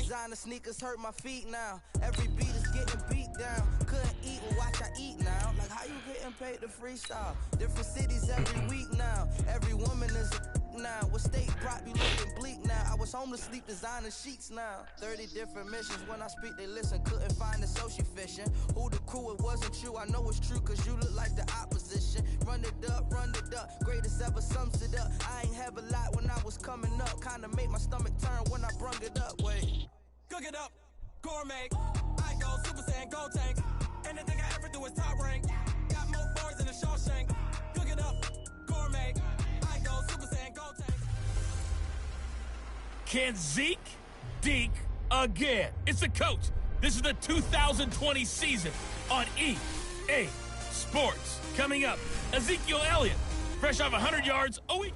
Designer sneakers hurt my feet now. Every beat is getting beat down. Couldn't eat and watch I eat now. Like how you getting paid to freestyle? Different cities every week now. Every woman is a now. What state prop you looking bleak now? I was home to sleep designer sheets now. 30 different missions. When I speak they listen. Couldn't find it so she fishing. Who the crew? It wasn't you. I know it's true cause you look like the opposition. Run it up, run it up. Greatest ever sums it up. I ain't have a lot when I was coming up. Kinda made my stomach turn when I brung it up. Wait. Cook it up, gourmet. I go Super Saiyan, Gold Tank. Anything I ever do is top rank. Got more bars than a Shawshank. Cook it up, gourmet. I go Super Saiyan, Gold Tank. Can Zeke deke again? It's the coach. This is the 2020 season on EA Sports. Coming up, Ezekiel Elliott, fresh off 100 yards a week.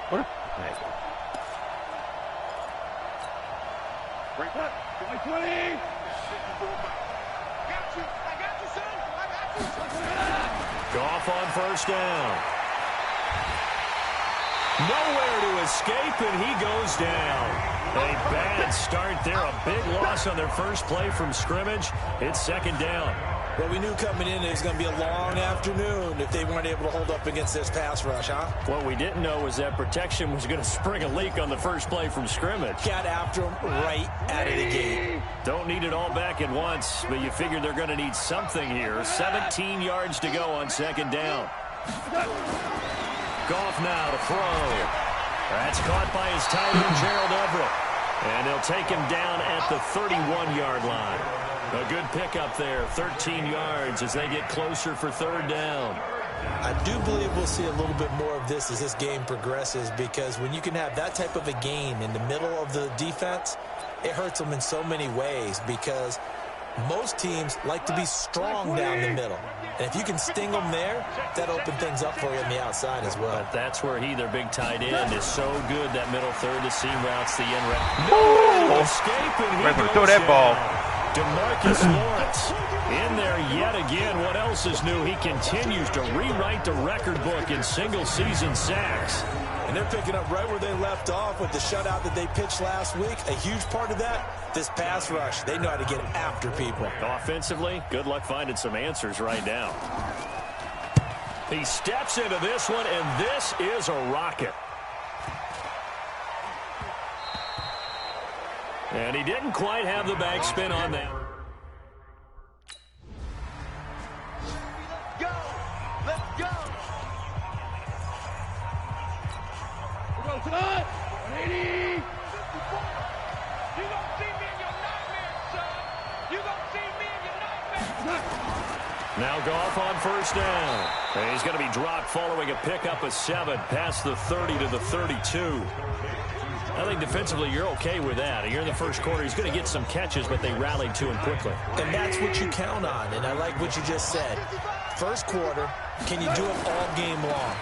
What? Nice. Right back. 20. I got you, son. I got you. Goff on first down. Nowhere to escape, and he goes down. A bad start there. A big loss on their first play from scrimmage. It's second down. Well, we knew coming in it was going to be a long afternoon if they weren't able to hold up against this pass rush, huh? What we didn't know was that protection was going to spring a leak on the first play from scrimmage. Got after him right out of the gate. Don't need it all back at once, but you figure they're going to need something here. 17 yards to go on second down. Goff now to throw. That's caught by his tight end, Gerald Everett. And they'll take him down at the 31-yard line. A good pickup there, 13 yards as they get closer for third down. I do believe we'll see a little bit more of this as this game progresses, because when you can have that type of a gain in the middle of the defense, it hurts them in so many ways, because most teams like to be strong down the middle. And if you can sting them there, that opens things up for you on the outside as well. But that's where their big tight end, is so good. That middle third, the seam routes, the end route. No escape, and he goes throw that ball. DeMarcus Lawrence in there yet again. What else is new? He continues to rewrite the record book in single-season sacks. And they're picking up right where they left off with the shutout that they pitched last week. A huge part of that, this pass rush. They know how to get after people. Offensively, good luck finding some answers right now. He steps into this one, and this is a rocket. And he didn't quite have the backspin on that. Go! Let's go! We're going to 180! You gonna see me in your nightmares, son! You gonna see me in your nightmares! Now Goff on first down. And he's going to be dropped following a pickup of 7 past the 30 to the 32. I think defensively you're okay with that. Here in the first quarter, he's going to get some catches, but they rallied to him quickly. And that's what you count on, and I like what you just said. First quarter, can you do it all game long?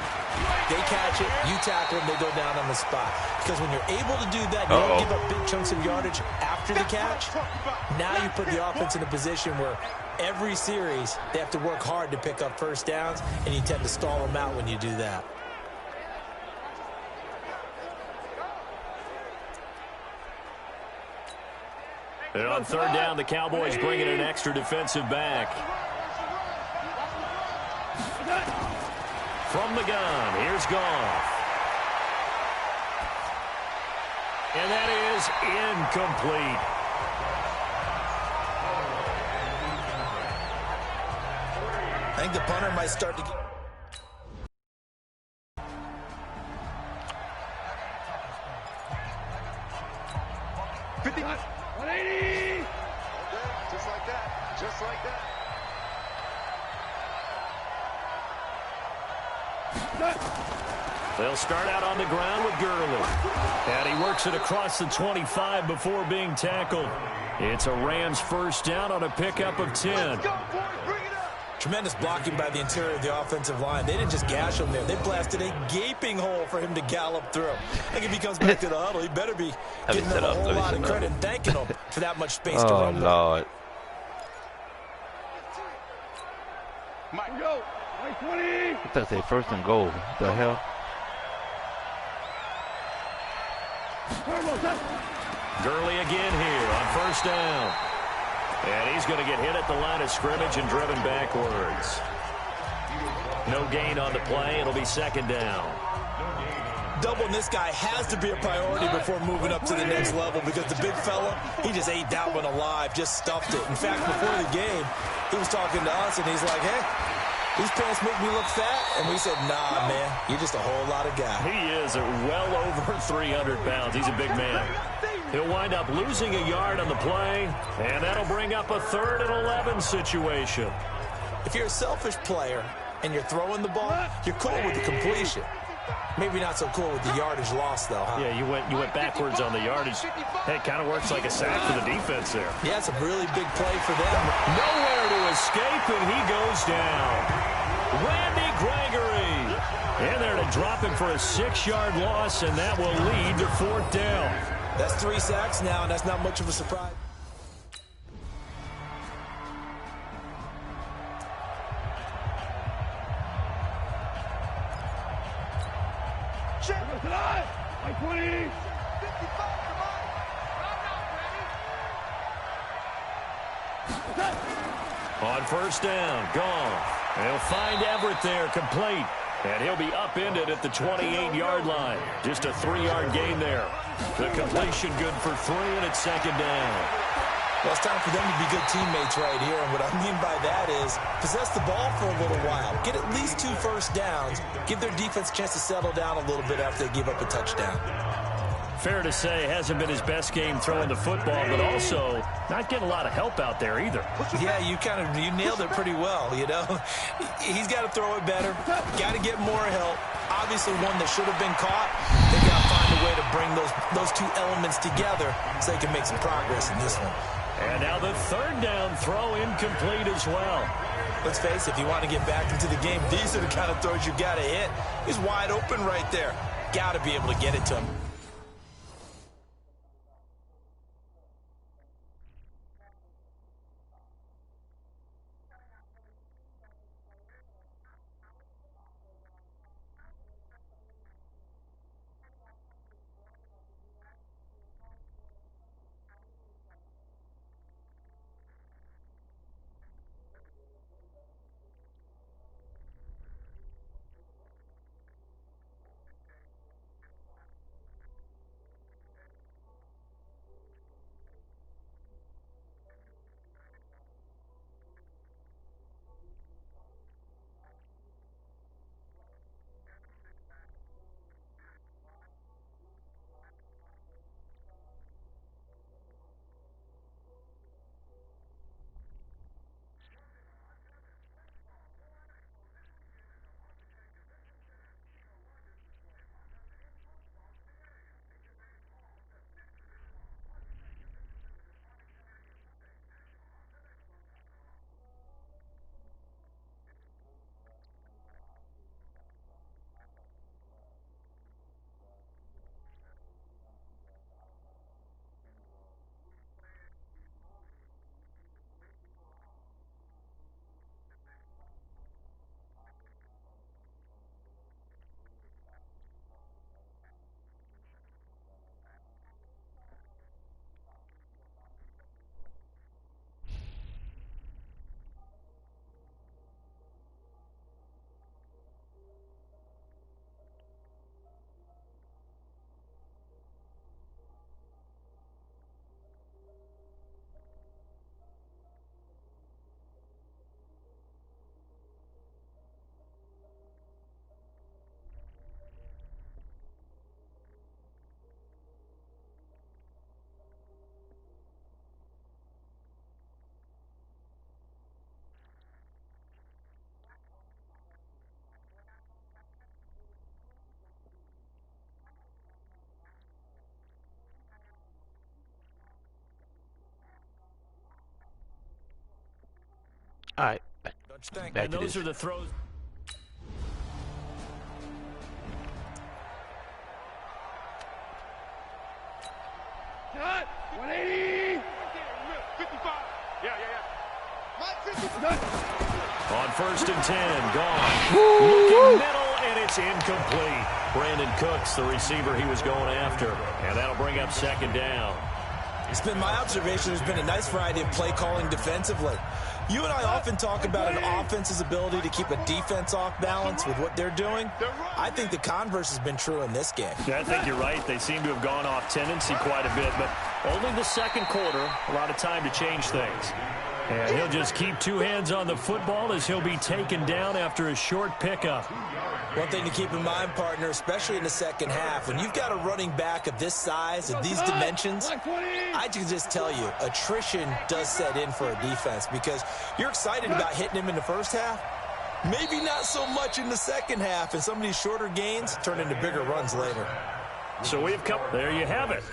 They catch it, you tackle them, they go down on the spot. Because when you're able to do that, you don't give up big chunks of yardage after the catch. Now you put the offense in a position where every series they have to work hard to pick up first downs, and you tend to stall them out when you do that. And on third down, the Cowboys bring in an extra defensive back. From the gun, here's Goff. And that is incomplete. I think the punter might start to get... Just like that. Just like that. They'll start out on the ground with Gurley. And he works it across the 25 before being tackled. It's a Rams first down on a pickup of 10. Tremendous blocking by the interior of the offensive line. They didn't just gash him there. They blasted a gaping hole for him to gallop through. I think if he comes back to the huddle, he better be giving them a whole lot of credit and thanking him for that much space to run. Oh, Lord. Mike, go. Mike 20. I thought they first and goal. What the hell? Gurley again here on first down. And he's going to get hit at the line of scrimmage and driven backwards. No gain on the play. It'll be second down. Doubling this guy has to be a priority before moving up to the next level because the big fella, he just ate that one alive, just stuffed it. In fact, before the game, he was talking to us, and he's like, hey, these pants make me look fat. And we said, nah, man, you're just a whole lot of guy. He is well over 300 pounds. He's a big man. He'll wind up losing a yard on the play, and that'll bring up a 3rd and 11 situation. If you're a selfish player and you're throwing the ball, you're cool with the completion. Maybe not so cool with the yardage loss, though, huh? Yeah, you went backwards on the yardage. Hey, it kind of works like a sack for the defense there. Yeah, it's a really big play for them. Nowhere to escape, and he goes down. Randy Gregory in there to drop him for a 6-yard loss, and that will lead to 4th down. That's 3 sacks now, and that's not much of a surprise. Mike 20. 55, come on. On first down, gone. They'll find Everett there, complete. And he'll be upended at the 28-yard line. Just a 3-yard gain there. The completion good for 3, and it's second down. Well, it's time for them to be good teammates right here. And what I mean by that is possess the ball for a little while. Get at least 2 first downs. Give their defense a chance to settle down a little bit after they give up a touchdown. Fair to say, hasn't been his best game throwing the football, but also not getting a lot of help out there either. Yeah, you nailed it pretty well, you know. He's got to throw it better. Got to get more help. Obviously one that should have been caught. They got to find a way to bring those 2 elements together so they can make some progress in this one. And now the 3rd down throw incomplete as well. Let's face it, if you want to get back into the game, these are the kind of throws you got to hit. He's wide open right there. Got to be able to get it to him. All right. Back And to those this. are the throws. Cut. 180. 55. Yeah. Mike 55. On 1st and 10, gone. Looking middle, and it's incomplete. Brandon Cooks, the receiver he was going after. And that'll bring up 2nd down. It's been my observation there's been a nice variety of play calling defensively. You and I often talk about an offense's ability to keep a defense off balance with what they're doing. I think the converse has been true in this game. Yeah, I think you're right. They seem to have gone off tendency quite a bit, but only the 2nd quarter, a lot of time to change things. And he'll just keep 2 hands on the football as he'll be taken down after a short pickup. One thing to keep in mind, partner, especially in the 2nd half, when you've got a running back of this size, of these dimensions, I can just tell you, attrition does set in for a defense because you're excited about hitting him in the 1st half. Maybe not so much in the 2nd half, and some of these shorter gains turn into bigger runs later. So we've come. There you have it.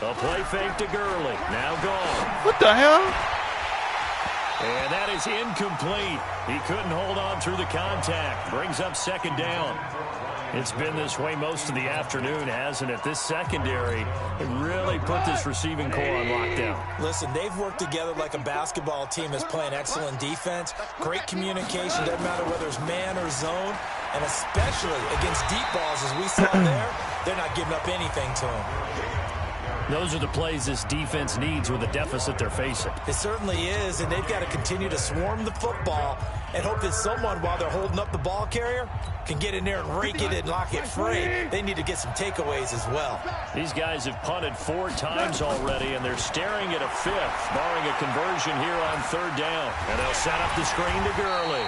A play fake to Gurley. Now gone. What the hell? And that is incomplete. He couldn't hold on through the contact. Brings up 2nd down. It's been this way most of the afternoon, hasn't it? This secondary really put this receiving core on lockdown. Listen, they've worked together like a basketball team that's playing excellent defense. Great communication, doesn't matter whether it's man or zone. And especially against deep balls, as we saw there, they're not giving up anything to them. Those are the plays this defense needs with the deficit they're facing. It certainly is, and they've got to continue to swarm the football and hope that someone, while they're holding up the ball carrier, can get in there and rake it and lock it free. They need to get some takeaways as well. These guys have punted 4 times already, and they're staring at a 5th, barring a conversion here on 3rd down. And they'll set up the screen to Gurley.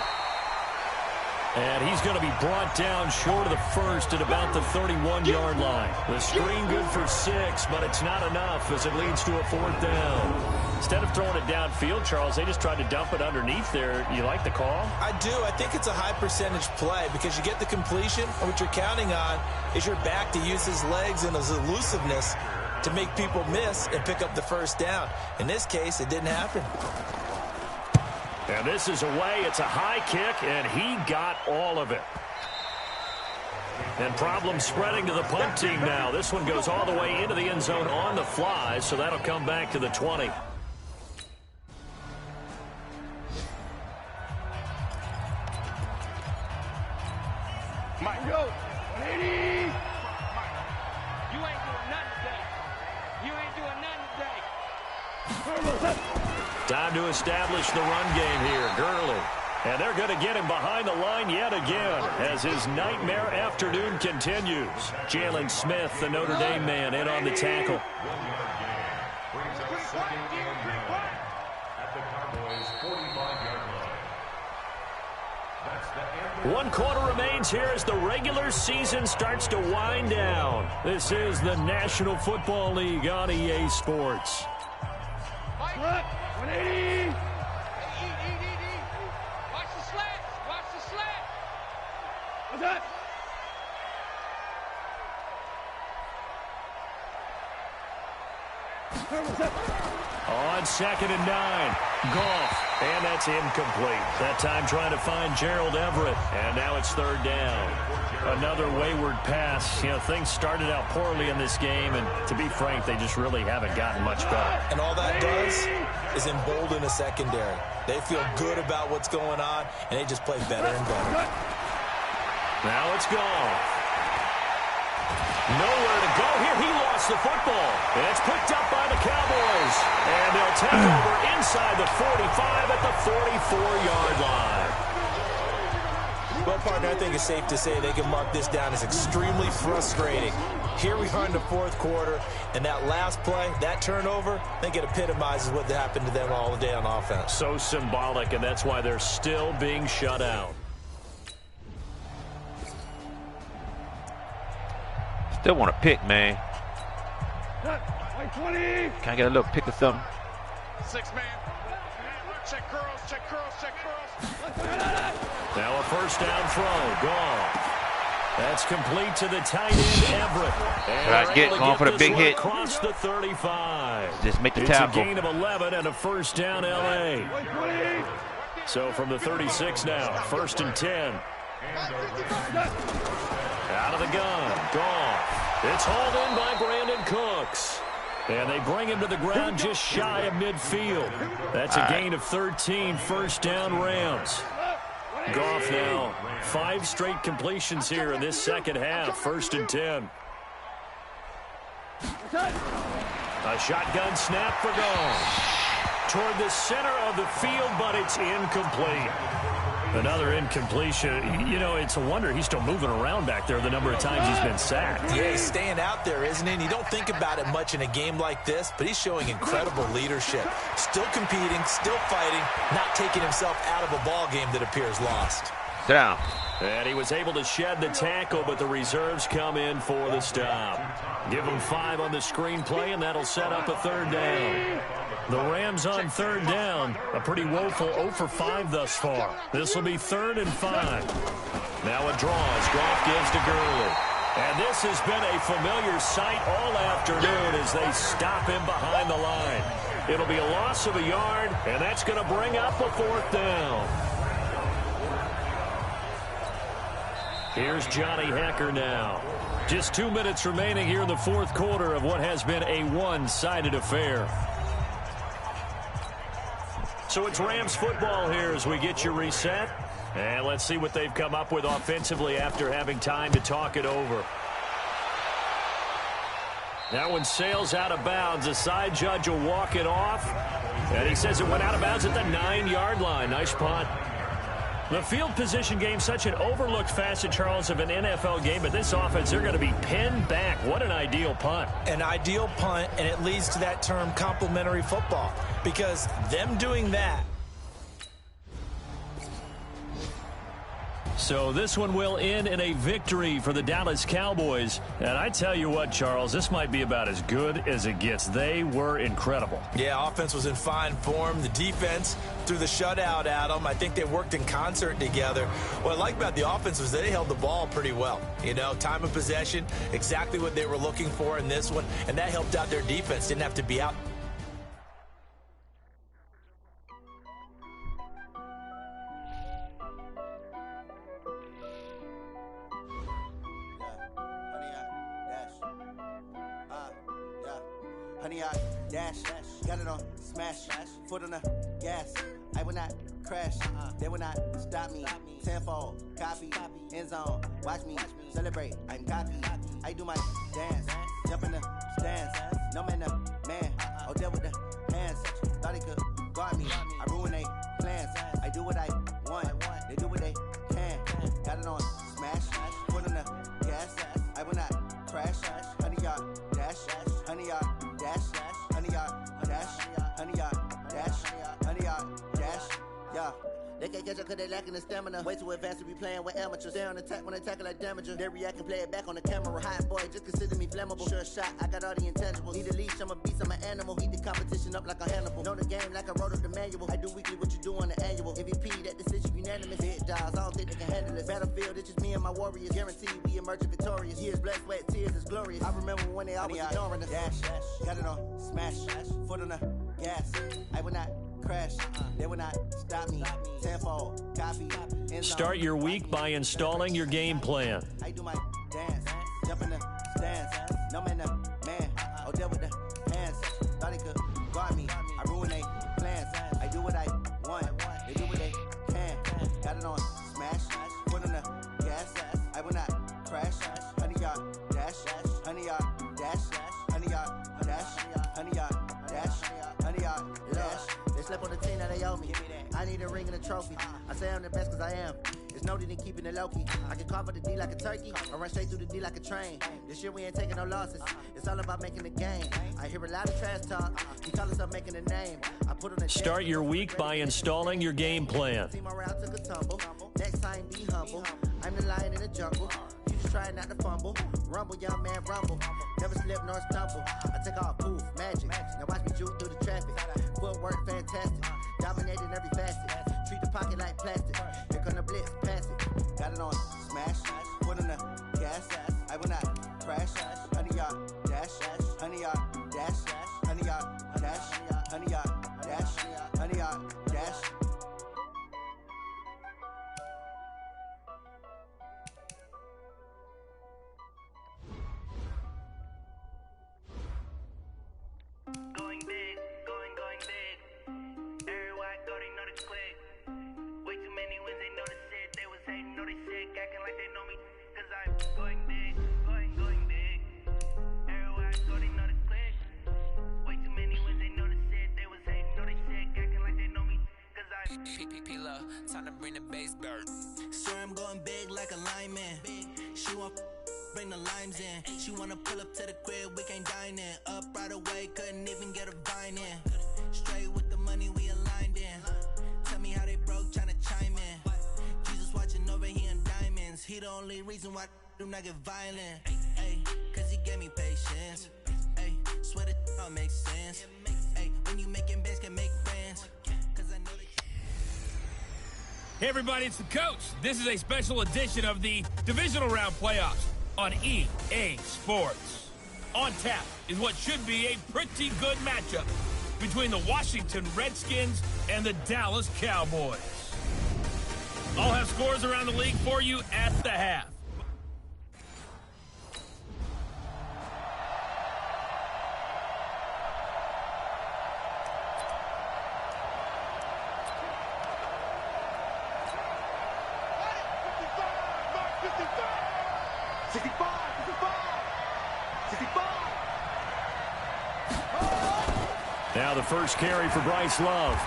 And he's going to be brought down short of the 1st at about the 31-yard line. The screen good for 6, but it's not enough as it leads to a 4th down. Instead of throwing it downfield, Charles, they just tried to dump it underneath there. You like the call? I do. I think it's a high-percentage play because you get the completion, and what you're counting on is your back to use his legs and his elusiveness to make people miss and pick up the 1st down. In this case, it didn't happen. And this is away. It's a high kick, and he got all of it. And problems spreading to the punt team now. This one goes all the way into the end zone on the fly, so that'll come back to the 20. Mike, go. 180. You ain't doing nothing today. You ain't doing nothing today. Time to establish the run game here. Gurley. And they're going to get him behind the line yet again as his nightmare afternoon continues. Jalen Smith, the Notre Dame man, in on the tackle. One quarter remains here as the regular season starts to wind down. This is the National Football League on EA Sports. 180. Watch the slant. Watch the slant. What's that? On 2nd and 9, Goff, and that's incomplete. That time trying to find Gerald Everett, and now it's 3rd down. Another wayward pass. You know, things started out poorly in this game, and to be frank, they just really haven't gotten much better. And all that does is embolden a secondary. They feel good about what's going on, and they just play better and better. Now it's gone. Nowhere to go here. He lost the football. And it's picked up by the Cowboys. And they'll take over inside the 45 at the 44-yard line. Well, partner, I think it's safe to say they can mark this down as extremely frustrating. Here we are in the 4th quarter, and that last play, that turnover, I think it epitomizes what happened to them all day on offense. So symbolic, and that's why they're still being shut out. Still want to pick, man. 20. Can I get a little pick or something? 6-man. Check curls, check curls, check curls. Now a 1st down throw. Gone. That's complete to the tight end, Everett. That's good. Going for the big hit. Across the 35. Just make the It's tackle. a gain of 11 and a first down, L.A. So from the 36 now, 1st and 10. Out of the gun. Goff. It's hauled in by Brandon Cooks. And they bring him to the ground just shy of midfield. That's a gain of 13, first down Rams. Goff now, 5 straight completions here in this second half, 1st and 10. A shotgun snap for Goff. Toward the center of the field, but it's incomplete. Another incompletion. You know, it's a wonder he's still moving around back there the number of times he's been sacked. Yeah, he's staying out there, isn't he? And you don't think about it much in a game like this, but he's showing incredible leadership. Still competing, still fighting, not taking himself out of a ball game that appears lost. Down. And he was able to shed the tackle, but the reserves come in for the stop. Give him 5 on the screenplay, and that'll set up a 3rd down. The Rams on 3rd down, a pretty woeful 0 for 5 thus far. This will be 3rd and 5. Now a draw as Goff gives to Gurley. And this has been a familiar sight all afternoon as they stop him behind the line. It'll be a loss of a yard, and that's going to bring up a 4th down. Here's Johnny Hecker now. Just 2 minutes remaining here in the 4th quarter of what has been a one-sided affair. So it's Rams football here as we get you reset. And let's see what they've come up with offensively after having time to talk it over. That one sails out of bounds. The side judge will walk it off. And he says it went out of bounds at the 9-yard line. Nice punt. The field position game, such an overlooked facet, Charles, of an NFL game. But this offense, they're going to be pinned back. What an ideal punt. An ideal punt, and it leads to that term complementary football. Because them doing that. So this one will end in a victory for the Dallas Cowboys. And I tell you what, Charles, this might be about as good as it gets. They were incredible. Yeah, offense was in fine form. The defense threw the shutout at them. I think they worked in concert together. What I like about the offense was they held the ball pretty well. You know, time of possession, exactly what they were looking for in this one. And that helped out their defense. Didn't have to be out. Honey, I dash, got it on smash, foot on the gas. I will not crash, they will not stop me. Tenfold, copy, end zone, watch me celebrate. I'm cocky, I do my dance, jump in the stands. No man, man, oh there with the hands. Thought he could guard me, I ruin they plans. I do what I want, they do what they can. Got it on smash, foot on the gas. I will not crash, honey, y'all dash, honey, y'all dash, honey, y'all dash, honey, y'all dash, honey, y'all dash, yeah. They can't catch up cause they lacking the stamina. Way too advanced to be playing with amateurs. They on attack when they tackle like damager. They react and play it back on the camera. Hot boy, just consider me flammable. Sure shot, I got all the intangibles. Need a leash, I'm a beast, I'm an animal. Heat the competition up like a Hannibal. Know the game like I wrote up the manual. I do weekly what you do on the annual. MVP, that decision unanimous. Big dials, I don't think they can handle it. Battlefield, it's just me and my warriors. Guaranteed we emerge victorious. Years, blood, sweat, tears, is glorious. I remember when they always ignoring us. Dash, got it on smash, foot on the gas. I will not crash, they will not stop me. Tenfold, copy, Start your week by installing your game plan. I do my dance, jump in the stands. No man, man, oh there with the hands. Thought he could guard me, I ruin they plans. I do what I want, they do what they can. Got it on smash, foot on the gas. I will not crash, honey, y'all dash, honey, y'all dash, honey, y'all dash, honey, y'all dash, honey, y'all dash. They slept on the team that they owe me. I need a ring and a trophy. I say I'm the best cause I am. It's noted in keeping it low-key. I can carve up the D like a turkey or run straight through the D like a train. This year we ain't taking no losses. It's all about making the game. I hear a lot of trash talk. You call us up making a name. I put on the Start your week by installing your game plan. Team around took a tumble. Next time be humble. I'm the lion in the jungle. You just try not to fumble. Rumble, young man, rumble. Never slip nor stumble. I take off, poof, magic. Now watch me juke through the traffic. Footwork fantastic. Dominating every facet. Treat the pocket like plastic. Here come the blitz, pass it. Got it on smash. Foot on the yard, dash, honey yard, dash, honey yard, dash, honey yard, dash, honey yard, dash. Going big, going big. Everywhere I go, they know the click. Way too many wins, they know the shit. They was hating, know they sick, acting like they know me. Cause I'm going big, going big. Everywhere I go, they know the click. Way too many wins, they know the shit. They was hating, know they sick, acting like they know me. Cause I'm P-P-P-Love, time to bring the bass bird. Swear I'm going big like a lineman. She want bring the limes in. She wanna pull up to the crib, we can't dine in. Up right away, couldn't even get a vine in. Straight with the money we aligned in. Tell me how they broke, tryna chime in. Jesus watching over here in diamonds. He the only reason why do not get violent. Ay, cause he gave me patience. Ay, swear that all makes sense. Ay, when you making bands can make friends. Cause I know that. Hey everybody, it's the coach. This is a special edition of the divisional round playoffs on EA Sports. On tap is what should be a pretty good matchup between the Washington Redskins and the Dallas Cowboys. I'll have scores around the league for you at the half. Now the first carry for Bryce Love.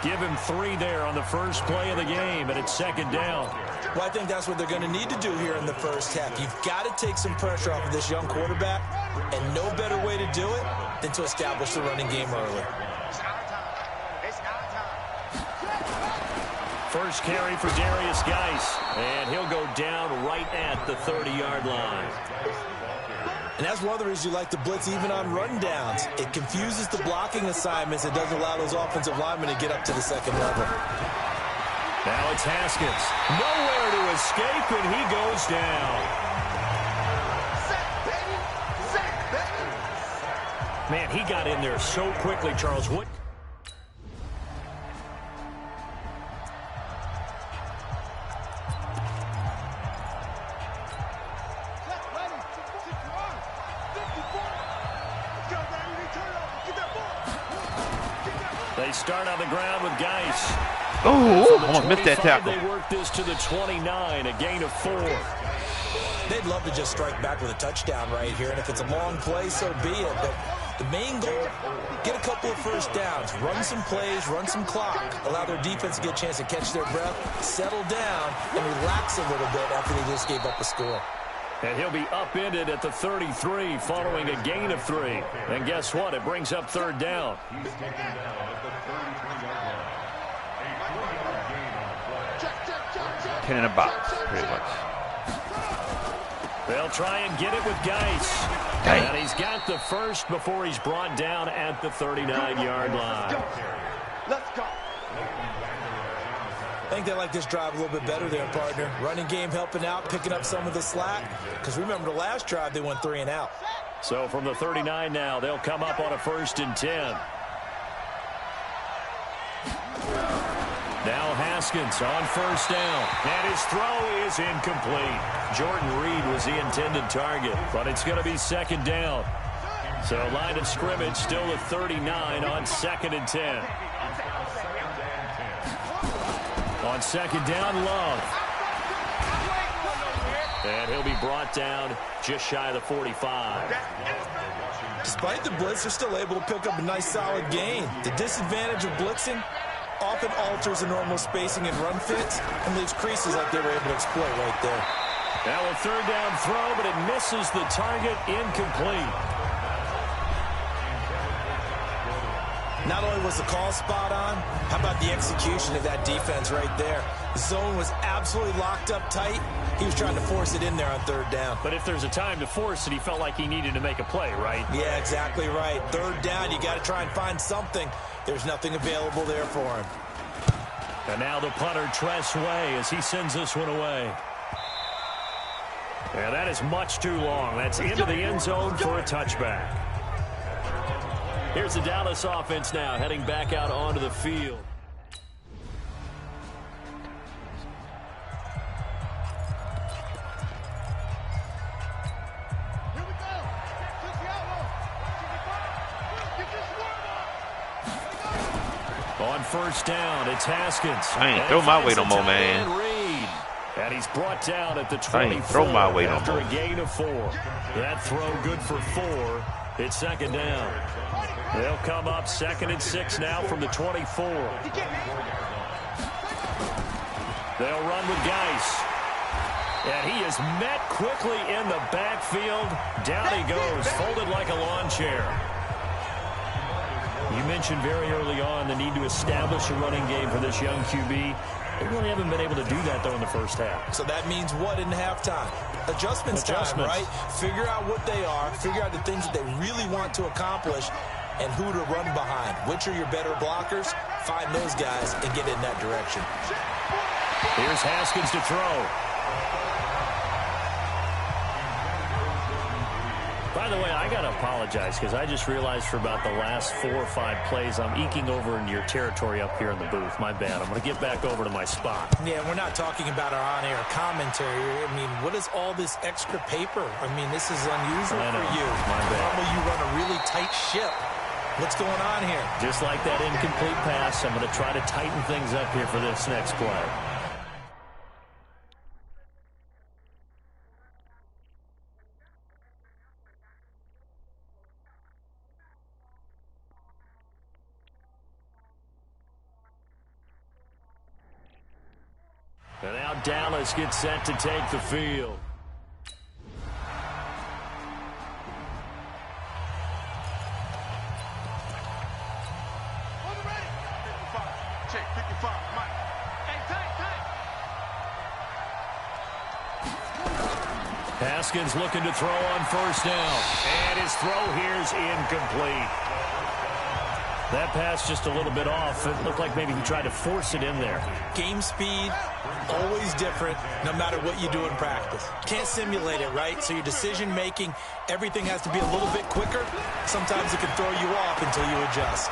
Give him 3 there on the first play of the game, and it's second down. Well, I think that's what they're going to need to do here in the first half. You've got to take some pressure off of this young quarterback, and no better way to do it than to establish the running game early. First carry for Darius Geis, and he'll go down right at the 30-yard line. And that's one of the reasons you like to blitz even on rundowns. It confuses the blocking assignments. It doesn't allow those offensive linemen to get up to the second level. Now it's Haskins. Nowhere to escape, and he goes down. Man, he got in there so quickly, Charles. What? They start on the ground with Geis. Oh, almost missed that tackle. They work this to the 29, a gain of 4. They'd love to just strike back with a touchdown right here, and if it's a long play, so be it. But the main goal, get a couple of first downs, run some plays, run some clock, allow their defense to get a chance to catch their breath, settle down, and relax a little bit after they just gave up a score. And he'll be upended at the 33 following a gain of 3. And guess what? It brings up third down. 10 in a box, pretty much. They'll try and get it with Geis. Dang. And he's got the first before he's brought down at the 39-yard line. Let's go. I think they like this drive a little bit better there, partner. Running game helping out, picking up some of the slack. Because remember, the last drive, they went 3 and out. So from the 39 now, they'll come up on a 1st and 10. Now Haskins on first down. And his throw is incomplete. Jordan Reed was the intended target, but it's going to be second down. So line of scrimmage still at 39 on 2nd and 10. On second down, Love. And he'll be brought down just shy of the 45. Despite the blitz, they're still able to pick up a nice solid gain. The disadvantage of blitzing often alters the normal spacing and run fits and leaves creases like they were able to exploit right there. Now a third down throw, but it misses the target, incomplete. Not only was the call spot on, how about the execution of that defense right there? The zone was absolutely locked up tight. He was trying to force it in there on third down. But if there's a time to force it, he felt like he needed to make a play, right? Yeah, exactly right. Third down, you got to try and find something. There's nothing available there for him. And now the punter, Tress Way, as he sends this one away. And that is much too long. That's into the end zone for a touchback. Here's the Dallas offense now heading back out onto the field. On first down, it's Haskins. I ain't throw my weight no more, man. And he's brought down at the 24 I ain't throw my weight no after more. a gain of 4. That throw good for 4. It's second down. They'll come up 2nd and 6 now from the 24. They'll run with Geis. And he is met quickly in the backfield. Down he goes, folded like a lawn chair. You mentioned very early on the need to establish a running game for this young QB. They really haven't been able to do that, though, in the first half. So that means what in halftime? Adjustments time, right? Figure out what they are. Figure out the things that they really want to accomplish and who to run behind. Which are your better blockers? Find those guys and get in that direction. Here's Haskins to throw. By the way, I got to apologize because I just realized for about the last 4 or 5 plays, I'm eking over into your territory up here in the booth. My bad. I'm going to get back over to my spot. Yeah, we're not talking about our on-air commentary. I mean, what is all this extra paper? I mean, this is unusual for you. My bad. Normally you run a really tight ship. What's going on here? Just like that incomplete pass, I'm going to try to tighten things up here for this next play. And now Dallas gets set to take the field. Haskins looking to throw on first down. And his throw here's incomplete. That pass just a little bit off. It looked like maybe he tried to force it in there. Game speed, always different, no matter what you do in practice. Can't simulate it, right? So your decision-making, everything has to be a little bit quicker. Sometimes it can throw you off until you adjust.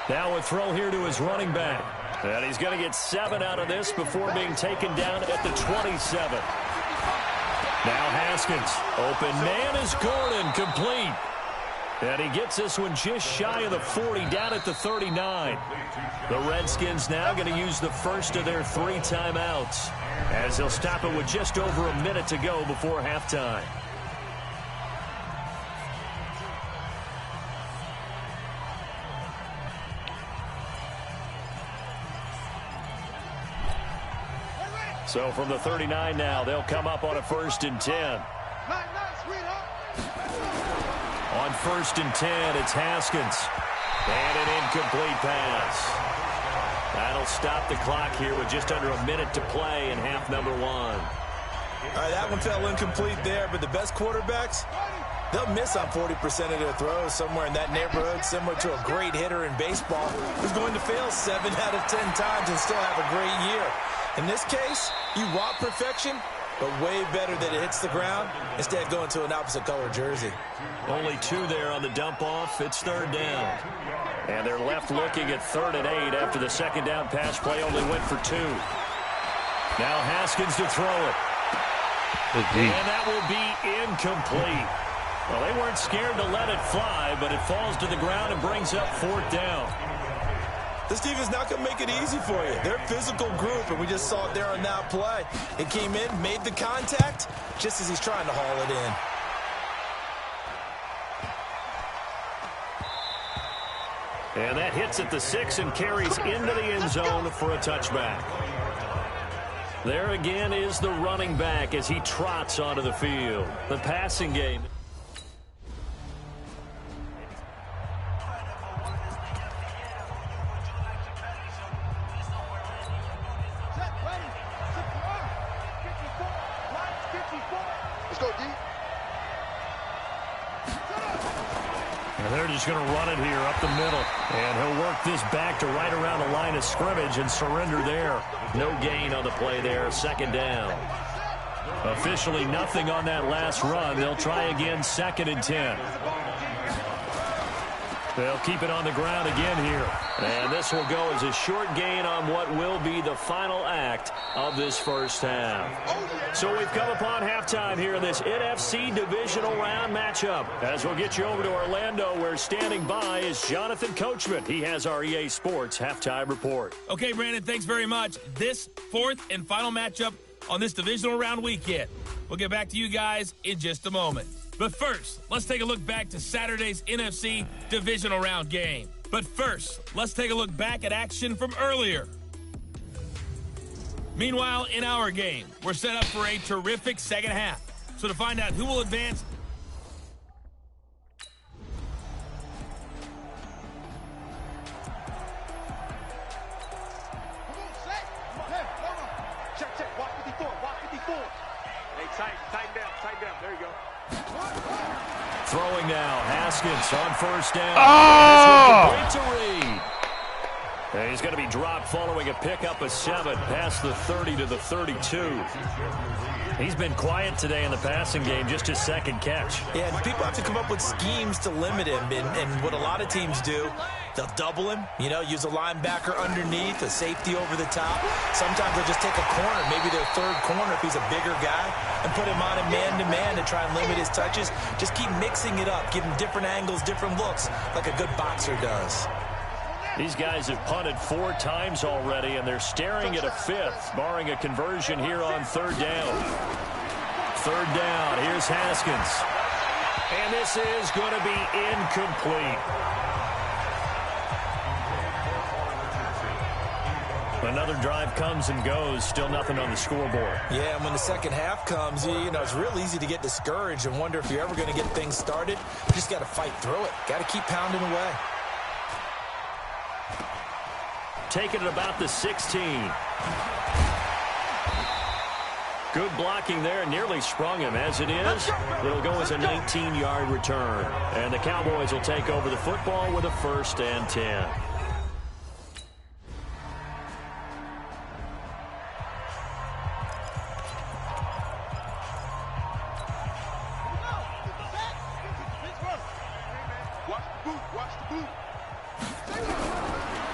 Now a throw here to his running back. And he's going to get 7 out of this before being taken down at the 27. Now Haskins. Open man is Gordon, complete. And he gets this one just shy of the 40, down at the 39. The Redskins now going to use the first of their 3 timeouts, as they'll stop it with just over a minute to go before halftime. So from the 39 now, they'll come up on a 1st and 10. On 1st and 10, it's Haskins. And an incomplete pass. That'll stop the clock here with just under a minute to play in half number 1. All right, that one fell incomplete there, but the best quarterbacks, they'll miss on 40% of their throws, somewhere in that neighborhood, similar to a great hitter in baseball who's going to fail 7 out of 10 times and still have a great year. In this case, you want perfection, but way better that it hits the ground instead of going to an opposite color jersey. Only 2 there on the dump off. It's 3rd down. And they're left looking at 3rd and 8 after the 2nd down pass play only went for 2. Now Haskins to throw it. And that will be incomplete. Well, they weren't scared to let it fly, but it falls to the ground and brings up 4th down. This defense not going to make it easy for you. They're a physical group, and we just saw it there on that play. It came in, made the contact, just as he's trying to haul it in. And that hits at the 6 and carries into the end zone for a touchback. There again is the running back as he trots onto the field. The passing game. And they're just going to run it here up the middle. And he'll work this back to right around the line of scrimmage and surrender there. No gain on the play there. 2nd down. Officially nothing on that last run. They'll try again, 2nd and 10. They'll keep it on the ground again here. And this will go as a short gain on what will be the final act of this first half. So we've come upon halftime here in this NFC divisional round matchup. As we'll get you over to Orlando, where standing by is Jonathan Coachman. He has our EA Sports halftime report. Okay, Brandon, thanks very much. This 4th and final matchup on this divisional round weekend. We'll get back to you guys in just a moment. But first, let's take a look back to Saturday's NFC divisional round game. But first, let's take a look back at action from earlier. Meanwhile, in our game, we're set up for a terrific second half. So to find out who will advance, Check. Watch 54. Hey, tighten down. There you go. Throwing now, Haskins on first down. Oh! This was complete to Reed. And he's going to be dropped following a pickup of 7 past the 30 to the 32. He's been quiet today in the passing game, just his 2nd catch. Yeah, and people have to come up with schemes to limit him. And what a lot of teams do, they'll double him, use a linebacker underneath, a safety over the top. Sometimes they'll just take a corner, maybe their 3rd corner if he's a bigger guy, and put him on a man-to-man to try and limit his touches. Just keep mixing it up, give him different angles, different looks, like a good boxer does. These guys have punted 4 times already, and they're staring at a 5th, barring a conversion here on 3rd down. 3rd down, here's Haskins. And this is going to be incomplete. Another drive comes and goes, still nothing on the scoreboard. Yeah, and when the second half comes, it's real easy to get discouraged and wonder if you're ever going to get things started. You just got to fight through it. Got to keep pounding away. Taking it about the 16. Good blocking there, nearly sprung him. As it is, it'll go as a 19-yard return. And the Cowboys will take over the football with a 1st and 10.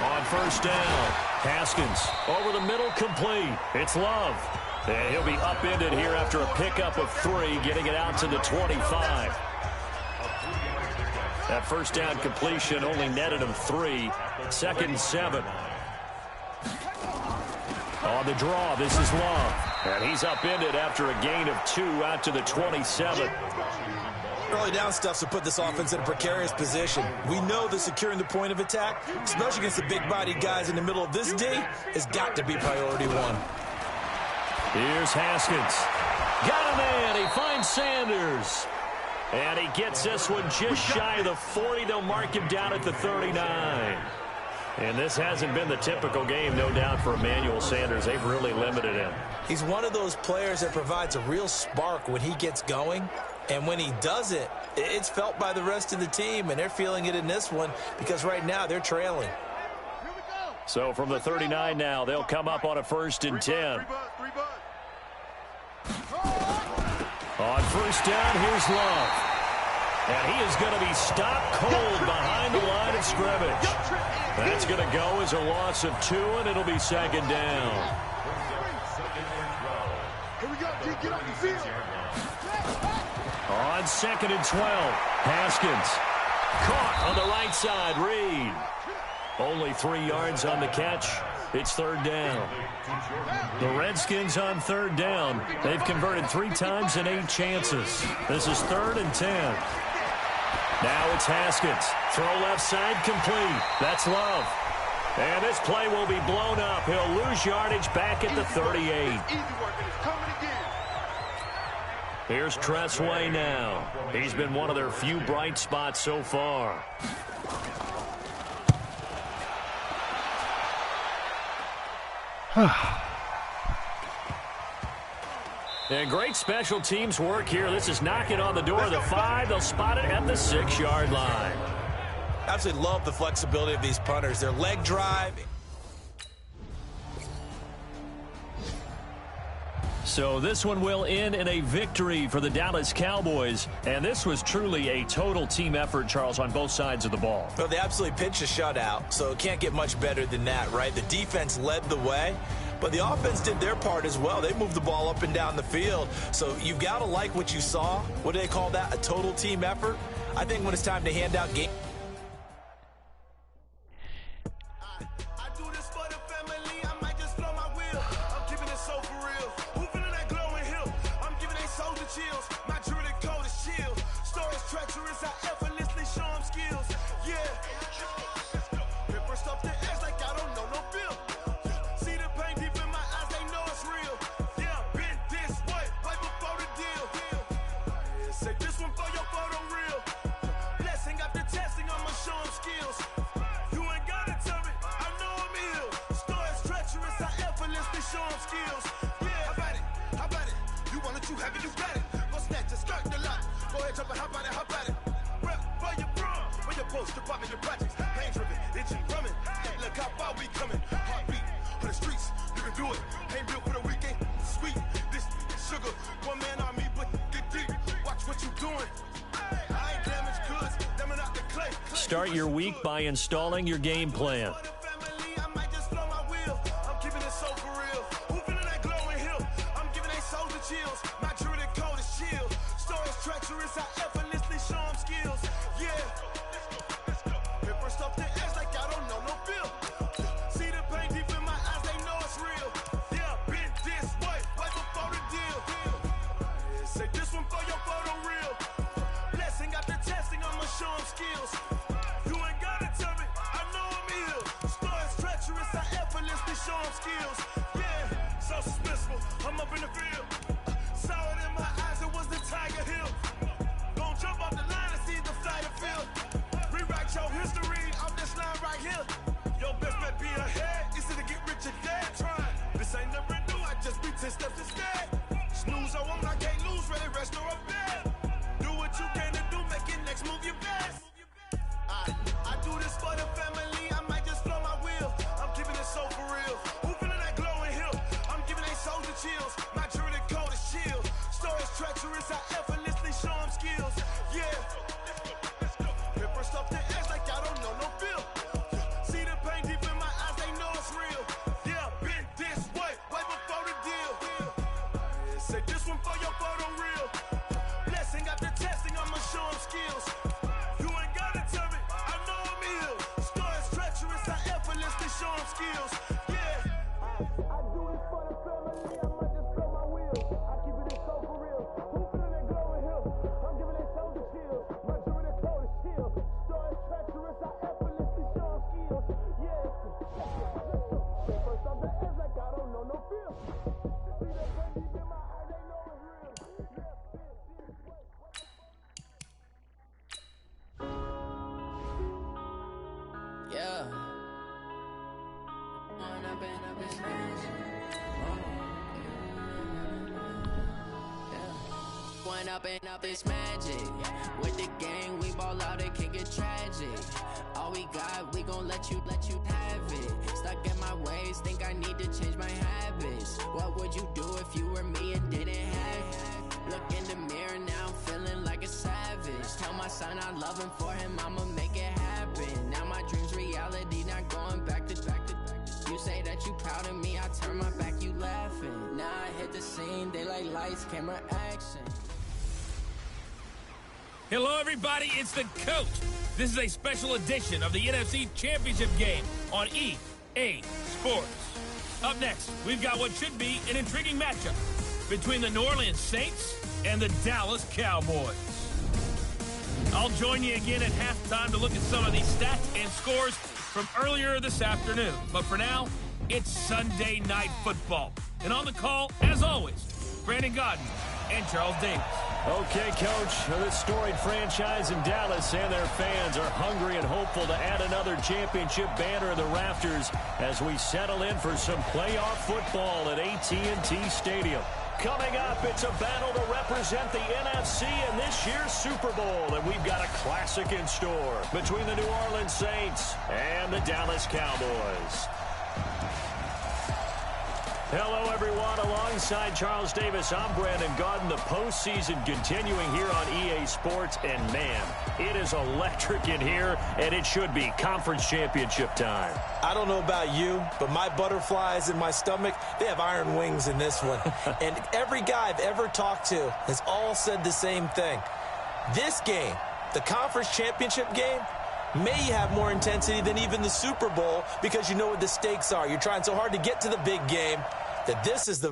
On first down, Haskins over the middle, complete. It's Love. And he'll be upended here after a pickup of 3, getting it out to the 25. That first down completion only netted him 3. 2nd and 7. On the draw, this is Love. And he's upended after a gain of 2 out to the 27. Early down stuff to put this offense in a precarious position. We know that securing the point of attack, especially against the big-bodied guys in the middle of this D, has got to be priority 1. Here's Haskins. Got a man. He finds Sanders. And he gets this one just shy of the 40. They'll mark him down at the 39. And this hasn't been the typical game, no doubt, for Emmanuel Sanders. They've really limited him. He's one of those players that provides a real spark when he gets going. And when he does it, it's felt by the rest of the team, and they're feeling it in this one because right now they're trailing. So from the 39 now, they'll come up on a 1st and 10. On first down, here's Love. And he is going to be stopped cold behind the line of scrimmage. That's going to go as a loss of 2, and it'll be 2nd down. Here we go, get off the field. On 2nd and 12, Haskins. Caught on the right side, Reed. Only 3 yards on the catch. It's 3rd down. The Redskins on 3rd down. They've converted 3 times in 8 chances. This is 3rd and 10. Now it's Haskins. Throw left side, complete. That's Love. And this play will be blown up. He'll lose yardage back at the 38. Here's Tressway now. He's been one of their few bright spots so far. And great special teams work here. This is knocking on the door of the 5. They'll spot it at the 6-yard line. Absolutely love the flexibility of these punters. Their leg drive. So this one will end in a victory for the Dallas Cowboys. And this was truly a total team effort, Charles, on both sides of the ball. Well, they absolutely pitched a shutout, so it can't get much better than that, right? The defense led the way, but the offense did their part as well. They moved the ball up and down the field. So you've got to like what you saw. What do they call that? A total team effort? I think when it's time to hand out games. Start your week by installing your game plan. Up it's magic. With the gang, we ball out, it can get tragic. All we got, we gon' let you have it. Stuck in my ways, think I need to change my habits. What would you do if you were me and didn't have it? Look in the mirror now, I'm feeling like a savage. Tell my son I love him, for him I'ma make it happen. Now my dream's reality, not going back to. You say that you proud of me, I turn my back, you laughing. Now I hit the scene, they like lights, camera, action. Hello, everybody. It's the coach. This is a special edition of the NFC Championship game on EA Sports. Up next, we've got what should be an intriguing matchup between the New Orleans Saints and the Dallas Cowboys. I'll join you again at halftime to look at some of these stats and scores from earlier this afternoon. But for now, it's Sunday Night Football. And on the call, as always, Brandon Godden and Charles Davis. Okay, Coach, this storied franchise in Dallas and their fans are hungry and hopeful to add another championship banner in the rafters as we settle in for some playoff football at AT&T Stadium. Coming up, it's a battle to represent the NFC in this year's Super Bowl, and we've got a classic in store between the New Orleans Saints and the Dallas Cowboys. Hello, everyone. Alongside Charles Davis, I'm Brandon Gaudin. The postseason continuing here on EA Sports. And, man, it is electric in here, and it should be conference championship time. I don't know about you, but my butterflies in my stomach, they have iron wings in this one. And every guy I've ever talked to has all said the same thing. This game, the conference championship game, may have more intensity than even the Super Bowl because you know what the stakes are. You're trying so hard to get to the big game that this is the...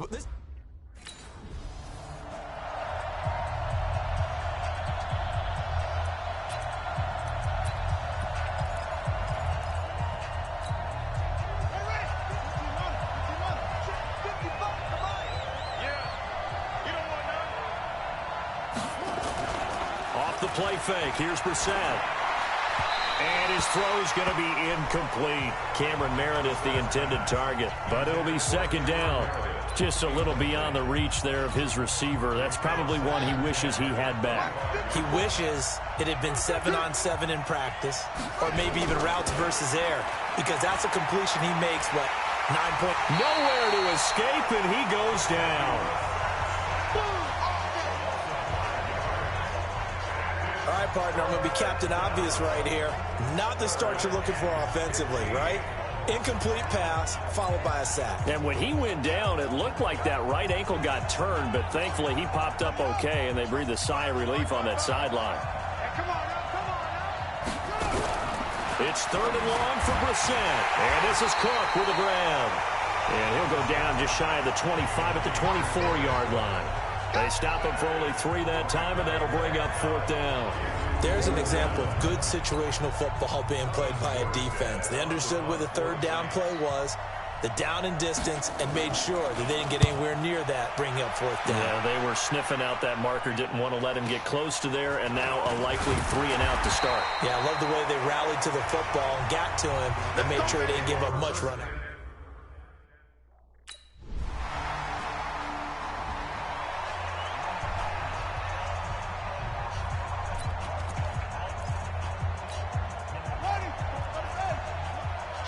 Off the play fake, here's Brissett. And his throw is going to be incomplete. Cameron Meredith, the intended target. But it'll be second down. Just a little beyond the reach there of his receiver. That's probably one he wishes he had back. He wishes it had been 7-on-7 in practice, or maybe even routes versus air, because that's a completion he makes, what, 9 points? Nowhere to escape, and he goes down. All right, partner, I'm going to be Captain Obvious right here. Not the start you're looking for offensively, right? Incomplete pass, followed by a sack. And when he went down, it looked like that right ankle got turned, but thankfully he popped up okay, and they breathed a sigh of relief on that sideline. Come on now. It's third and long for Brissett. And this is Cook with a grab. And he'll go down just shy of the 25 at the 24-yard line. They stop him for only 3 that time, and that'll bring up fourth down. There's an example of good situational football being played by a defense. They understood where the third down play was, the down and distance, and made sure that they didn't get anywhere near that, bringing up fourth down. Yeah, they were sniffing out that marker, didn't want to let him get close to there, and now a likely 3-and-out to start. Yeah, I love the way they rallied to the football and got to him and made sure they didn't give up much running.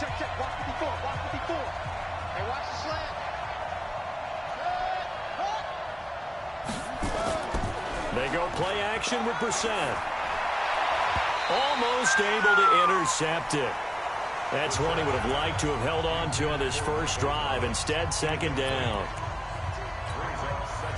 Check. Watch 54. Hey, watch the slant. They go play action with Brissett. Almost able to intercept it. That's one he would have liked to have held on to on this first drive. Instead, second down.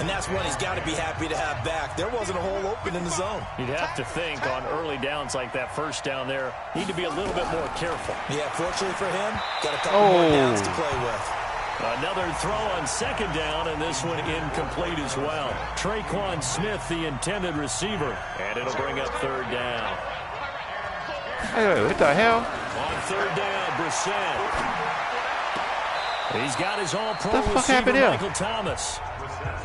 And that's one he's got to be happy to have back. There wasn't a hole open in the zone. You'd have to think on early downs like that first down there, need to be a little bit more careful. Yeah, fortunately for him, got a couple more downs to play with. Another throw on second down, and this one incomplete as well. Traquan Smith, the intended receiver, and it'll bring up third down. Hey, what the hell? On third down, Brissett. He's got his all-pro receiver, Michael Thomas.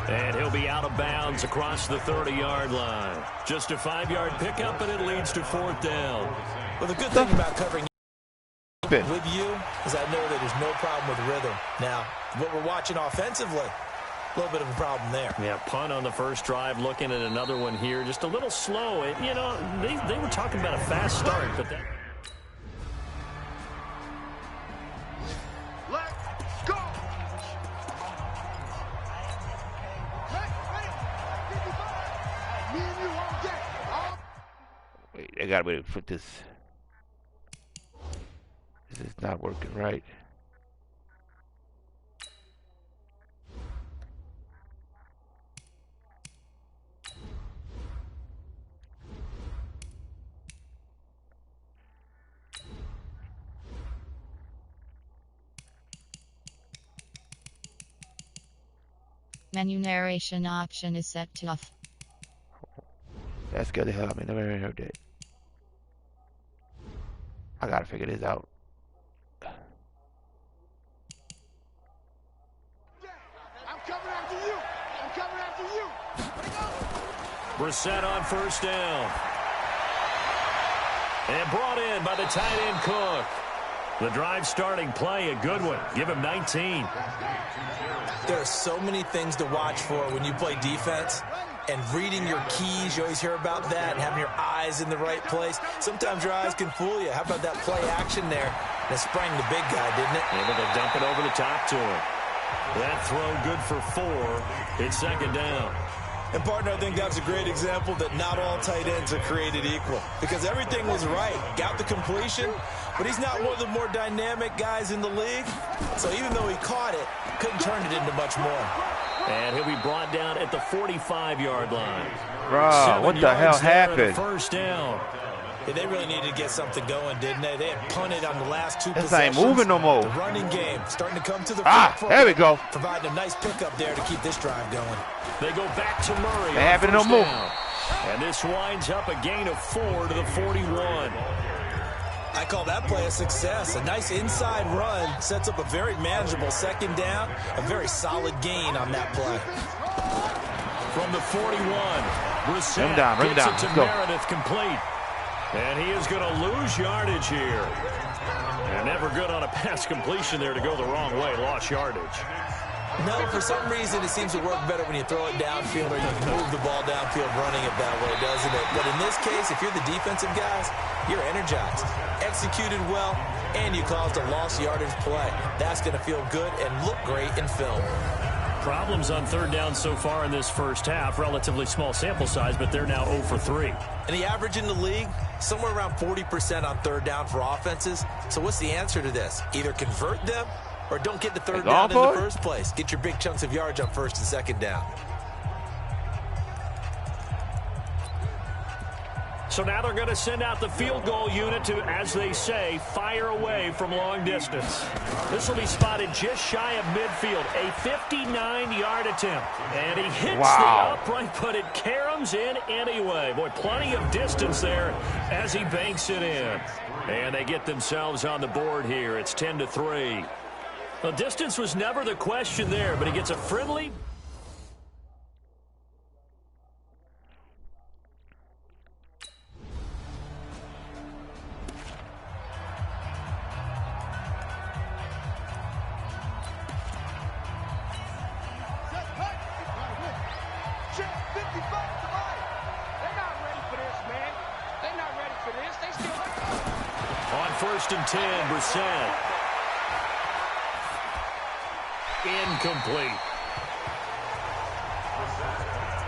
And he'll be out of bounds across the 30-yard line. Just a 5-yard pickup, and it leads to fourth down. Well, the good thing about covering with you is I know that there's no problem with rhythm. Now, what we're watching offensively, a little bit of a problem there. Yeah, punt on the first drive, looking at another one here. Just a little slow. You know, they were talking about a fast start, but that... Let's go. Me and you all day. Wait, I gotta wait for this. This is not working right. Menu narration option is set to off. That's good to hell. I never heard that. I gotta figure this out. Brissett on first down. And brought in by the tight end Cook. The drive starting play, a good one. Give him 19. There are so many things to watch for when you play defense. And reading your keys, you always hear about that, and having your eyes in the right place. Sometimes your eyes can fool you. How about that play action there? That sprang the big guy, didn't it? Able to dump it over the top to him. That throw good for 4. It's second down. And, partner, I think that's a great example that not all tight ends are created equal. Because everything was right. Got the completion, but he's not one of the more dynamic guys in the league. So even though he caught it, couldn't turn it into much more. And he'll be brought down at the 45-yard line. Bro, what the hell happened? First down. Yeah, they really needed to get something going, didn't they? They had punted on the last 2 This possessions. ain't moving no more. The running game starting to come to the there we go. Providing a nice pickup there to keep this drive going. They go back to Murray. They having no move. And this winds up a gain of 4 to the 41. I call that play a success. A nice inside run sets up a very manageable second down. A very solid gain on that play. From the 41, Brissett bring him down. gets it to Let's go. Meredith, complete. And he is going to lose yardage here. And never good on a pass completion there to go the wrong way. Lost yardage. No, for some reason it seems to work better when you throw it downfield or you move the ball downfield running it that way, doesn't it? But in this case, if you're the defensive guys, you're energized. Executed well, and you caused a lost yardage play. That's going to feel good and look great in film. Problems on third down so far in this first half. Relatively small sample size, but they're now 0 for 3. And the average in the league, somewhere around 40% on third down for offenses. So what's the answer to this? Either convert them or don't get the third down in the first place. Get your big chunks of yards on first and second down. So now they're going to send out the field goal unit to, as they say, fire away from long distance. This will be spotted just shy of midfield. A 59-yard attempt. And he hits the upright, but it caroms in anyway. Boy, plenty of distance there as he banks it in. And they get themselves on the board here. It's 10-3. Well, distance was never the question there, but he gets a friendly... First and 10, Brissett. Incomplete.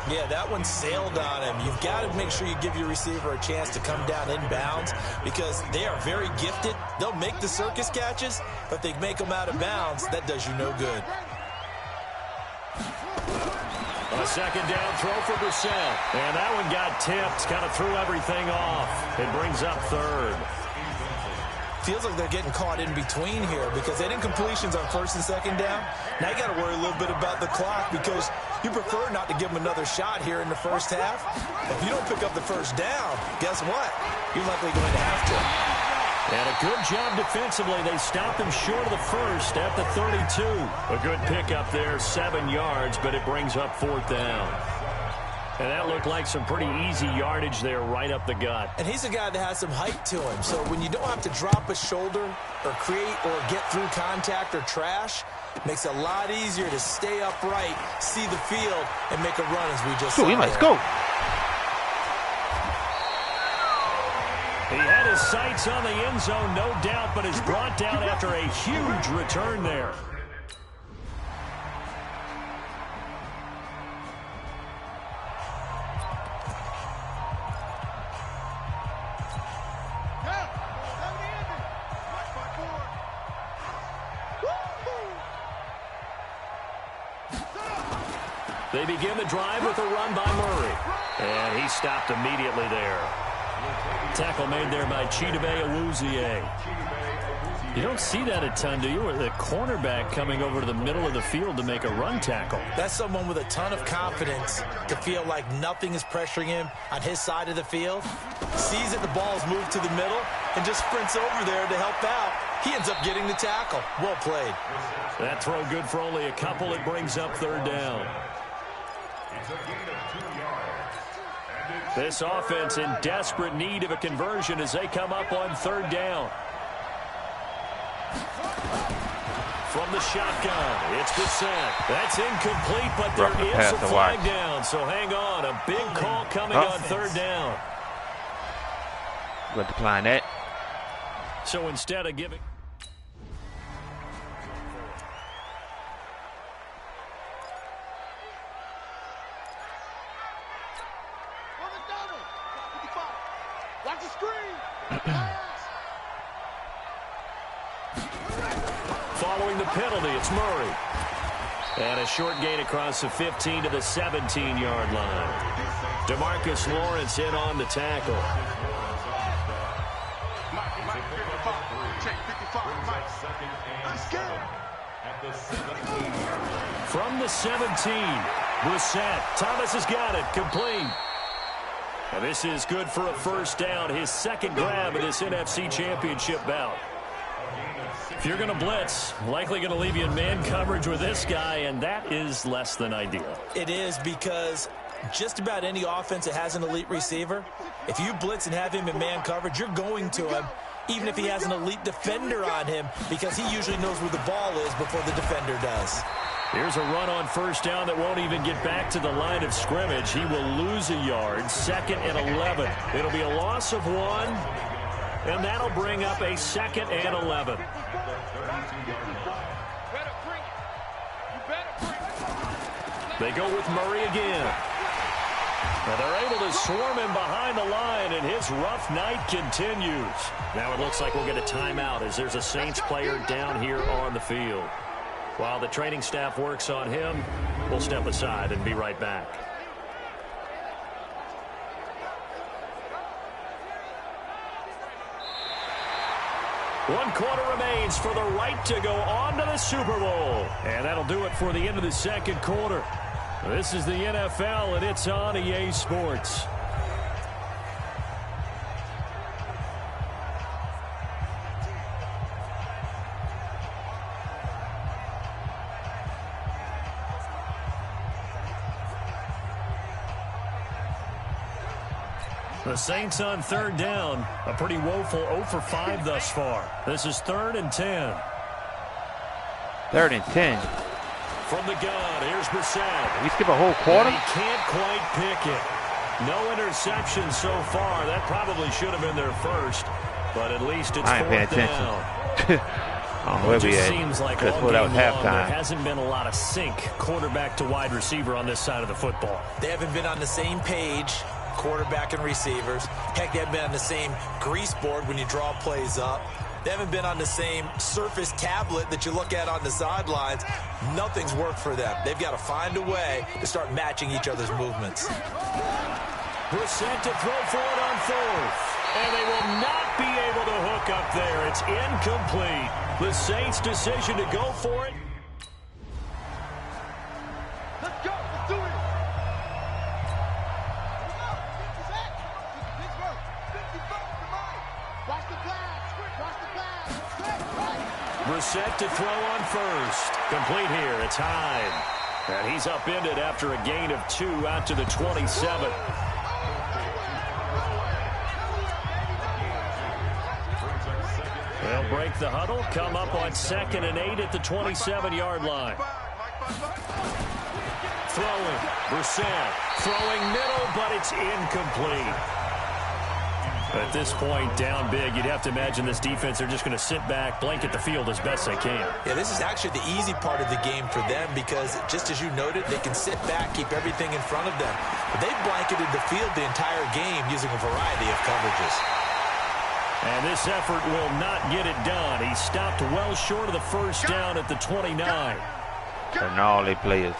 Yeah, that one sailed on him. You've got to make sure you give your receiver a chance to come down inbounds because they are very gifted. They'll make the circus catches, but they make them out of bounds. That does you no good. A second down throw for Brissett. And that one got tipped, kind of threw everything off. It brings up third. Feels like they're getting caught in between here because they didn't completions on first and second down. Now you got to worry a little bit about the clock because you prefer not to give them another shot here in the first half. If you don't pick up the first down, guess what? You're likely going to have to. And a good job defensively. They stopped him short of the first at the 32. A good pickup there, 7 yards, but it brings up fourth down. And that looked like some pretty easy yardage there right up the gut. And he's a guy that has some height to him. So when you don't have to drop a shoulder or create or get through contact or trash, it makes it a lot easier to stay upright, see the field, and make a run as we just saw. Let's go. He had his sights on the end zone, no doubt, but is brought down after a huge return there. They begin the drive with a run by Murray. And he stopped immediately there. Tackle made there by Chidobe Awuzie. You don't see that a ton, do you? Or the cornerback coming over to the middle of the field to make a run tackle. That's someone with a ton of confidence to feel like nothing is pressuring him on his side of the field. Sees that the ball's moved to the middle and just sprints over there to help out. He ends up getting the tackle. Well played. That throw good for only a couple. It brings up third down. This offense in desperate need of a conversion as they come up on third down. From the shotgun, it's Brissett. That's incomplete, but there is a flag down. So hang on, a big call coming on third down. Going to decline that. So instead of giving... Following the penalty, it's Murray. And a short gain across the 15 to the 17-yard line. DeMarcus Lawrence in on the tackle. From the 17, Brissett. Thomas has got it, complete. And this is good for a first down, his second grab of this NFC Championship bout. If you're going to blitz, likely going to leave you in man coverage with this guy, and that is less than ideal. It is, because just about any offense that has an elite receiver, if you blitz and have him in man coverage, you're going to him, even if he has an elite defender on him, because he usually knows where the ball is before the defender does. Here's a run on first down that won't even get back to the line of scrimmage. He will lose a yard, 2nd and 11. It'll be a loss of 1, and that'll bring up a 2nd and 11. They go with Murray again. Now they're able to swarm him behind the line, and his rough night continues. Now it looks like we'll get a timeout as there's a Saints player down here on the field. While the training staff works on him, we'll step aside and be right back. One quarter remains for the right to go on to the Super Bowl. And that'll do it for the end of the second quarter. This is the NFL, and it's on EA Sports. The Saints on third down. A pretty woeful 0 for 5 thus far. This is 3rd and 10. 3rd and 10. From the gun, here's Brissett. We skip a whole quarter? And he can't quite pick it. No interception so far. That probably should have been their first, but at least it's 4th down. Where it we just at? seems like That's all what that game was long, halftime. there hasn't been a lot of sync quarterback to wide receiver on this side of the football. They haven't been on the same page, quarterback and receivers. Heck, they haven't been on the same grease board when you draw plays up. They haven't been on the same Surface tablet that you look at on the sidelines. Nothing's worked for them. They've got to find a way to start matching each other's movements. Brissett to throw for it on 4th. And they will not be able to hook up there. It's incomplete. The Saints' decision to go for it. Let's go. Let's do it. Watch the glass. Watch the glass. Brissett to throw on 1st. Complete here. It's Hyde. And he's upended after a gain of 2 out to the 27. They'll break the huddle, come up on 2nd and 8 at the 27-yard line. Throwing, Brissett, throwing middle, but it's incomplete. At this point, down big, you'd have to imagine this defense are just going to sit back, blanket the field as best they can. Yeah, this is actually the easy part of the game for them because, just as you noted, they can sit back, keep everything in front of them. But they've blanketed the field the entire game using a variety of coverages. And this effort will not get it done. He stopped well short of the first down at the 29. And all they players.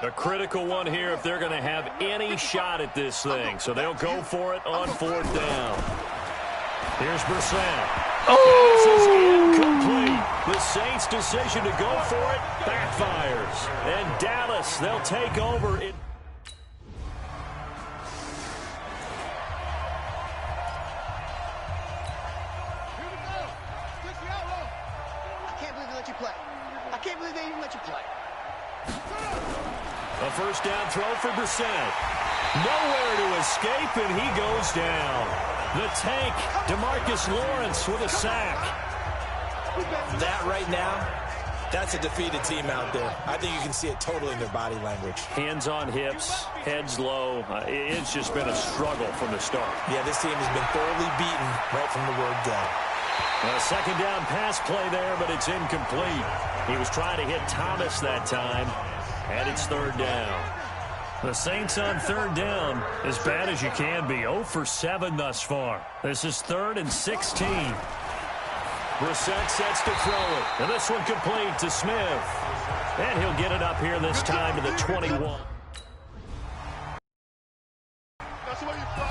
A critical one here if they're going to have any shot at this thing. So they'll go for it on 4th down. Here's Brissett. This is incomplete. The Saints' decision to go for it backfires. And Dallas, they'll take over it. I can't believe they let you play. I can't believe they even let you play. A first down throw for Brissett. Nowhere to escape, and he goes down. The tank, DeMarcus Lawrence with a sack. That right now, that's a defeated team out there. I think you can see it totally in their body language. Hands on hips, heads low. It's just been a struggle from the start. Yeah, this team has been thoroughly beaten right from the word go. A second down pass play there, but it's incomplete. He was trying to hit Thomas that time, and it's third down. The Saints on third down, as bad as you can be, 0 for 7 thus far. This is 3rd and 16. Brissett sets to throw it, and this one complete to Smith. And he'll get it up here this time to the 21.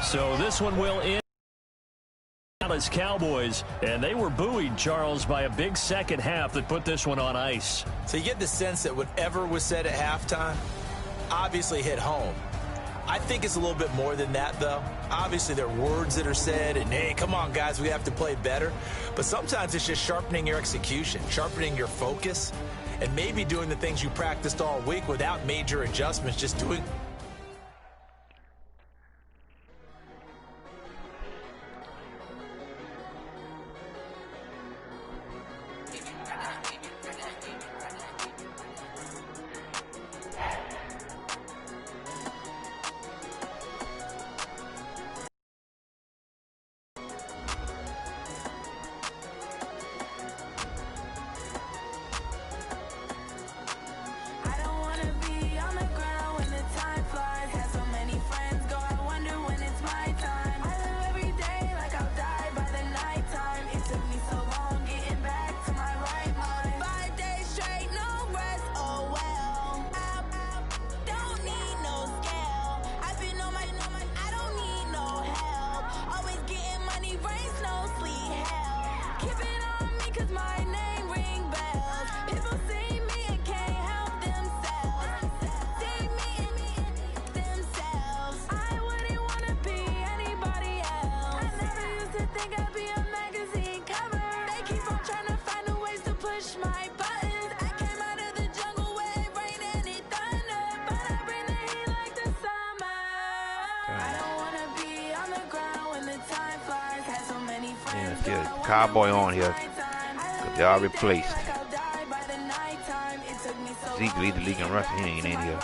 So this one will end. Dallas Cowboys, and they were buoyed, Charles, by a big second half that put this one on ice. So you get the sense that whatever was said at halftime obviously hit home. I think it's a little bit more than that, though. Obviously, there are words that are said, and, hey, come on, guys, we have to play better. But sometimes it's just sharpening your execution, sharpening your focus, and maybe doing the things you practiced all week without major adjustments, just doing. Cowboy on here. They are replaced. Zeke leads the league in rushing. He ain't in here.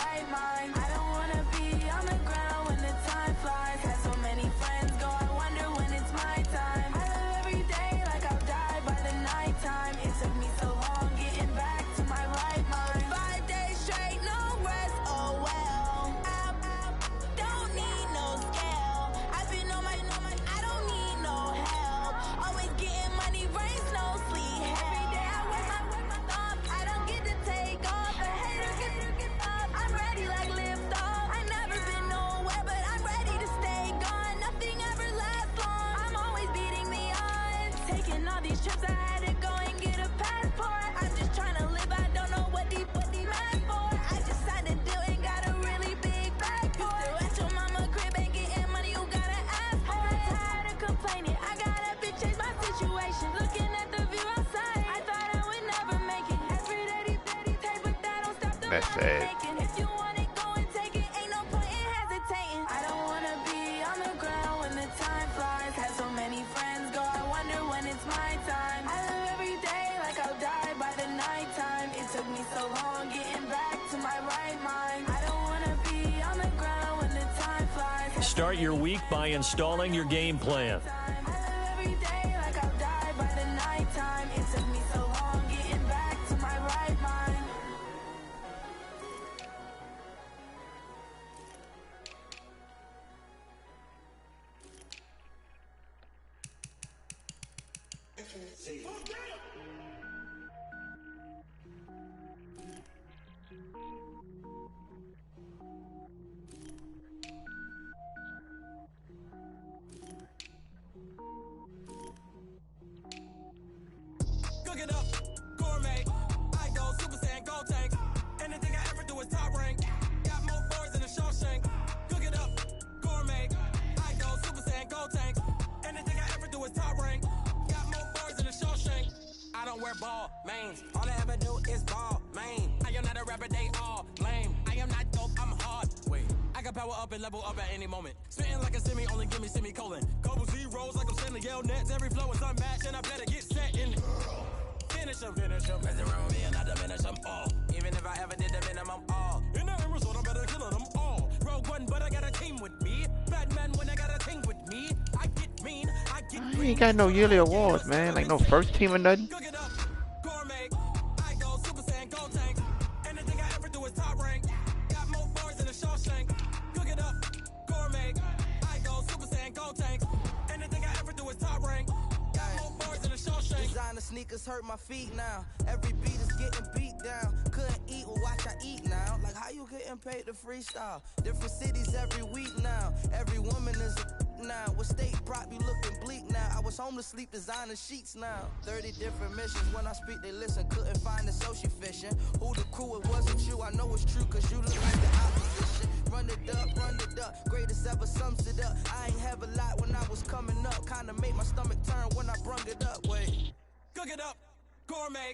That's sad. Start your week by installing your game plan. Cook it up, gourmet. I go Super Saiyan, go tank. Anything I ever do is top rank. Got more boards than a Shawshank. Cook it up, gourmet. I go Super Saiyan, go tank. Anything I ever do is top rank. Got more boards than a Shawshank. I don't wear ball mains. All I ever do is ball main. I am not a rapper, they all lame. I am not dope, I'm hard. Wait, I can power up and level up at any moment. Spitting like a semi, only give me semicolon. Couple zeros like I'm sending yell nets. Every flow is unmatched and I better get set in it. Finish them, mess around with me and I diminish them all. Even if I ever did the minimum all. In the end result, I better kill them all. Rogue One, but I got a team with me. Bad man when I got a team with me. I get mean, I get I ain't got no yearly awards, man. Like no first team or nothing. Cook it up, gourmet. I go Super Saiyan, go tank. Anything I ever do is top rank. Got more bars than a Shawshank. Cook it up, gourmet. I go Super Saiyan, go tank. Anything I ever do is top rank. Got more bars than a Shawshank. Designer sneakers hurt my feet now. Every beat is getting beat down. Couldn't eat, well, watch I eat now. Like how you getting paid to freestyle? Different cities every week now. Every woman is a now. What state prop you looking bleak now? I was home to sleep designer sheets now. 30 different missions. When I speak, they listen. Couldn't find the social fishing. Who the crew? It wasn't you. I know it's true, cause you look like the opposition. Run it up. Greatest ever sums it up. I ain't have a lot when I was coming up. Kinda made my stomach turn when I brung it up. Wait. Cook it up, gourmet.